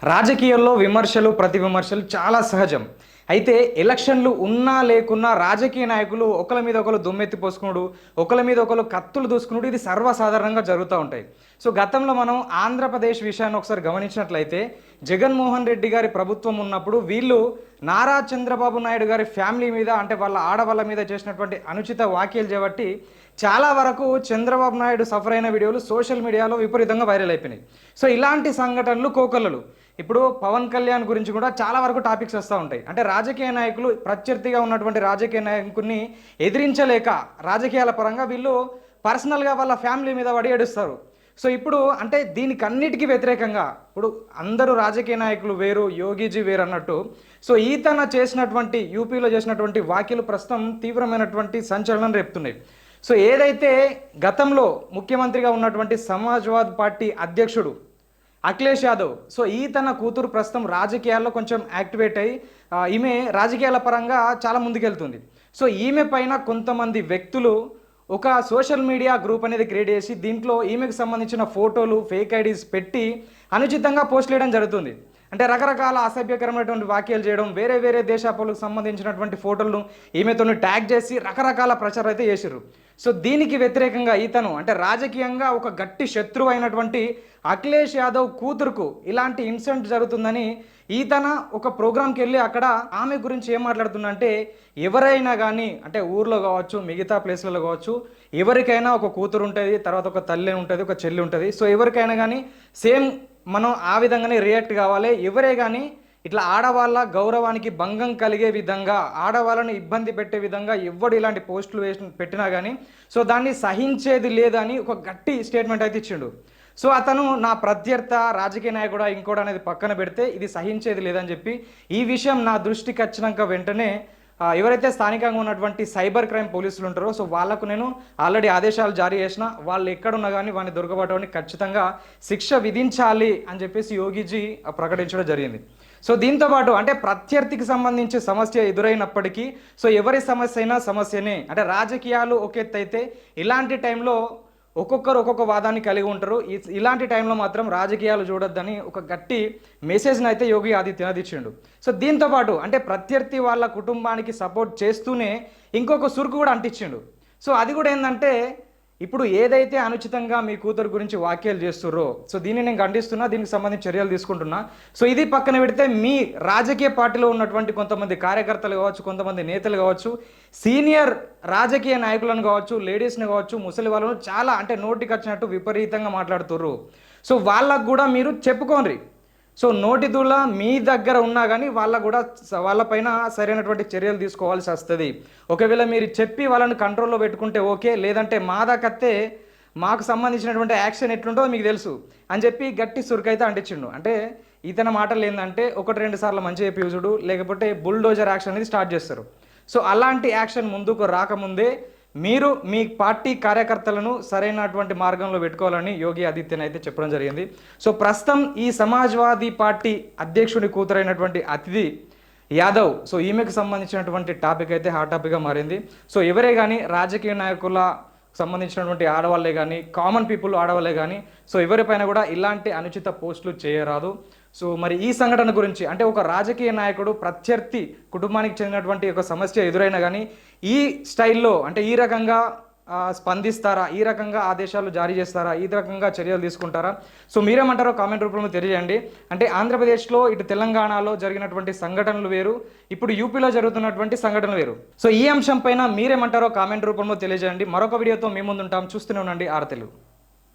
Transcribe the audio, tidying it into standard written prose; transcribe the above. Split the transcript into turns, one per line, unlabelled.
రాజకీయాల్లో విమర్శలు ప్రతి విమర్శలు చాలా సహజం. అయితే ఎలక్షన్లు ఉన్నా లేకున్నా రాజకీయ నాయకులు ఒకళ్ళ మీద ఒకళ్ళు దుమ్మెత్తి పోసుకునుడు, ఒకళ్ళ మీద ఒకళ్ళు కత్తులు దూసుకునుడు ఇది సర్వసాధారణంగా జరుగుతూ ఉంటాయి. సో గతంలో మనం ఆంధ్రప్రదేశ్ విషయాన్ని ఒకసారి గమనించినట్లయితే జగన్మోహన్ రెడ్డి గారి ప్రభుత్వం ఉన్నప్పుడు వీళ్ళు నారా చంద్రబాబు నాయుడు గారి ఫ్యామిలీ మీద అంటే వాళ్ళ ఆడవాళ్ళ మీద చేసినటువంటి అనుచిత వ్యాఖ్యలు చేపట్టి చాలా వరకు చంద్రబాబు నాయుడు సఫర్ అయిన వీడియోలు సోషల్ మీడియాలో విపరీతంగా వైరల్ అయిపోయినాయి. సో ఇలాంటి సంఘటనలు కోకొల్లలు. ఇప్పుడు పవన్ కళ్యాణ్ గురించి కూడా చాలా వరకు టాపిక్స్ వస్తూ ఉంటాయి. అంటే రాజకీయ నాయకులు ప్రత్యర్థిగా ఉన్నటువంటి రాజకీయ నాయకుడిని ఎదిరించలేక రాజకీయాల పరంగా వీళ్ళు పర్సనల్గా వాళ్ళ ఫ్యామిలీ మీద పడి ఏడుస్తారు. సో ఇప్పుడు అంటే దీనికి అన్నిటికీ వ్యతిరేకంగా ఇప్పుడు అందరూ రాజకీయ నాయకులు వేరు, యోగిజీ వేరు అన్నట్టు సో ఈతన చేసినటువంటి యూపీలో చేసినటువంటి వ్యాఖ్యలు ప్రస్తుతం తీవ్రమైనటువంటి సంచలనం రేపుతున్నాయి. సో ఏదైతే గతంలో ముఖ్యమంత్రిగా ఉన్నటువంటి సమాజ్వాద్ పార్టీ అధ్యక్షుడు అఖిలేష్ యాదవ్ సో తన కూతురు ప్రస్తుతం రాజకీయాల్లో కొంచెం యాక్టివేట్ అయ్యి ఈమె రాజకీయాల పరంగా చాలా ముందుకెళ్తుంది. సో ఈమె పైన కొంతమంది వ్యక్తులు ఒక సోషల్ మీడియా గ్రూప్ అనేది క్రియేట్ చేసి దీంట్లో ఈమెకు సంబంధించిన ఫోటోలు ఫేక్ ఐడీస్ పెట్టి అనుచితంగా పోస్ట్ చేయడం జరుగుతుంది. అంటే రకరకాల అసభ్యకరమైనటువంటి వ్యాఖ్యలు చేయడం, వేరే వేరే దేశాలకు సంబంధించినటువంటి ఫోటోలను ఈమెతో ట్యాగ్ చేసి రకరకాల ప్రచారం అయితే చేసిర్రు. సో దీనికి వ్యతిరేకంగా ఈతను అంటే రాజకీయంగా ఒక గట్టి శత్రువు అయినటువంటి అఖిలేష్ యాదవ్ కూతురుకు ఇలాంటి ఇన్సిడెంట్ జరుగుతుందని ఈతన ఒక ప్రోగ్రామ్కి వెళ్ళి అక్కడ ఆమె గురించి ఏం మాట్లాడుతుందంటే ఎవరైనా కానీ అంటే ఊర్లో కావచ్చు మిగతా ప్లేస్లలో కావచ్చు ఎవరికైనా ఒక కూతురు ఉంటుంది, తర్వాత ఒక తల్లి ఉంటుంది, ఒక చెల్లి ఉంటుంది. సో ఎవరికైనా కానీ సేమ్ మనం ఆ విధంగానే రియాక్ట్ కావాలి. ఎవరే కానీ ఇట్లా ఆడవాళ్ళ గౌరవానికి భంగం కలిగే విధంగా ఆడవాళ్ళని ఇబ్బంది పెట్టే విధంగా ఎవడు ఇలాంటి పోస్టులు పెట్టినా కానీ సో దాన్ని సహించేది లేదని ఒక గట్టి స్టేట్మెంట్ అయితే ఇచ్చిండు. సో అతను నా ప్రత్యర్థ రాజకీయ నాయకుడు ఇంకోటి అనేది పక్కన పెడితే ఇది సహించేది లేదని చెప్పి ఈ విషయం నా దృష్టికి వచ్చినాక వెంటనే ఎవరైతే స్థానికంగా ఉన్నటువంటి సైబర్ క్రైమ్ పోలీసులు ఉంటారో సో వాళ్లకు నేను ఆల్రెడీ ఆదేశాలు జారీ చేసిన, వాళ్ళు ఎక్కడున్నా కానీ వాడిని దొరకబడని ఖచ్చితంగా శిక్ష విధించాలి అని చెప్పేసి యోగిజీ ప్రకటించడం జరిగింది. సో దీంతోపాటు అంటే ప్రత్యర్థికి సంబంధించి సమస్య ఎదురైనప్పటికీ సో ఎవరి సమస్య అయినా సమస్యనే. అంటే రాజకీయాలు ఒక ఎత్తు అయితే ఇలాంటి టైంలో ఒక్కొక్కరు ఒక్కొక్క వాదాన్ని కలిగి ఉంటారు. ఇలాంటి టైంలో మాత్రం రాజకీయాలు చూడొద్దని ఒక గట్టి మెసేజ్ని అయితే యోగి ఆదిత్యనాథ్ ఇచ్చిండు. సో దీంతోపాటు అంటే ప్రత్యర్థి వాళ్ళ కుటుంబానికి సపోర్ట్ చేస్తూనే ఇంకొక సురుకు కూడా అంటించిండు. సో అది కూడా ఏంటంటే ఇప్పుడు ఏదైతే అనుచితంగా మీ కూతురు గురించి వ్యాఖ్యలు చేస్తుర్రో సో దీన్ని నేను ఖండిస్తున్నా, దీనికి సంబంధించి చర్యలు తీసుకుంటున్నా. సో ఇది పక్కన పెడితే మీ రాజకీయ పార్టీలో ఉన్నటువంటి కొంతమంది కార్యకర్తలు కావచ్చు, కొంతమంది నేతలు కావచ్చు, సీనియర్ రాజకీయ నాయకులను కావచ్చు, లేడీస్ని కావచ్చు, ముసలి వాళ్ళను చాలా అంటే నోటికి వచ్చినట్టు విపరీతంగా మాట్లాడుతుర్రు. సో వాళ్ళకు కూడా మీరు చెప్పుకోండి. సో నోటి దూల మీ దగ్గర ఉన్నా కానీ వాళ్ళపైన సరైనటువంటి చర్యలు తీసుకోవాల్సి వస్తుంది. ఒకవేళ మీరు చెప్పి వాళ్ళని కంట్రోల్లో పెట్టుకుంటే ఓకే, లేదంటే మా దగ్గరే మాకు సంబంధించినటువంటి యాక్షన్ ఎట్లుంటుందో మీకు తెలుసు అని చెప్పి గట్టి సురుకైతే అంటించిండు. అంటే ఇతని మాటలు ఏంటంటే 1-2 సార్లు మంచి చెప్పి చూడు, లేకపోతే బుల్డోజర్ యాక్షన్ అనేది స్టార్ట్ చేస్తారు. సో అలాంటి యాక్షన్ ముందుకు రాకముందే మీరు మీ పార్టీ కార్యకర్తలను సరైనటువంటి మార్గంలో పెట్టుకోవాలని యోగి ఆదిత్యనాథ్ అయితే చెప్పడం జరిగింది. సో ప్రస్తుతం ఈ సమాజ్వాదీ పార్టీ అధ్యక్షుడి కూతురైనటువంటి అతిథి యాదవ్ సో ఈమెకు సంబంధించినటువంటి టాపిక్ అయితే హాట్ టాపిక్గా మారింది. సో ఎవరే కానీ రాజకీయ నాయకుల సంబంధించినటువంటి ఆడవాళ్ళే కానీ కామన్ పీపుల్ ఆడవాళ్ళే కానీ సో ఎవరిపైన కూడా ఇలాంటి అనుచిత పోస్టులు చేయరాదు. సో మరి ఈ సంఘటన గురించి అంటే ఒక రాజకీయ నాయకుడు ప్రత్యర్థి కుటుంబానికి చెందినటువంటి ఒక సమస్య ఎదురైనా కానీ ఈ స్టైల్లో అంటే ఈ రకంగా స్పందిస్తారా, ఈ రకంగా ఆదేశాలు జారీ చేస్తారా, ఈ రకంగా చర్యలు తీసుకుంటారా? సో మీరేమంటారో కామెంట్ రూపంలో తెలియజేయండి. అంటే ఆంధ్రప్రదేశ్లో ఇటు తెలంగాణలో జరిగినటువంటి సంఘటనలు వేరు, ఇప్పుడు యూపీలో జరుగుతున్నటువంటి సంఘటనలు వేరు. సో ఈ అంశం పైన మీరేమంటారో కామెంట్ రూపంలో తెలియజేయండి. మరొక వీడియోతో మీ ముందుంటాం. చూస్తూనే ఉండండి ఆర్ తెలుగు.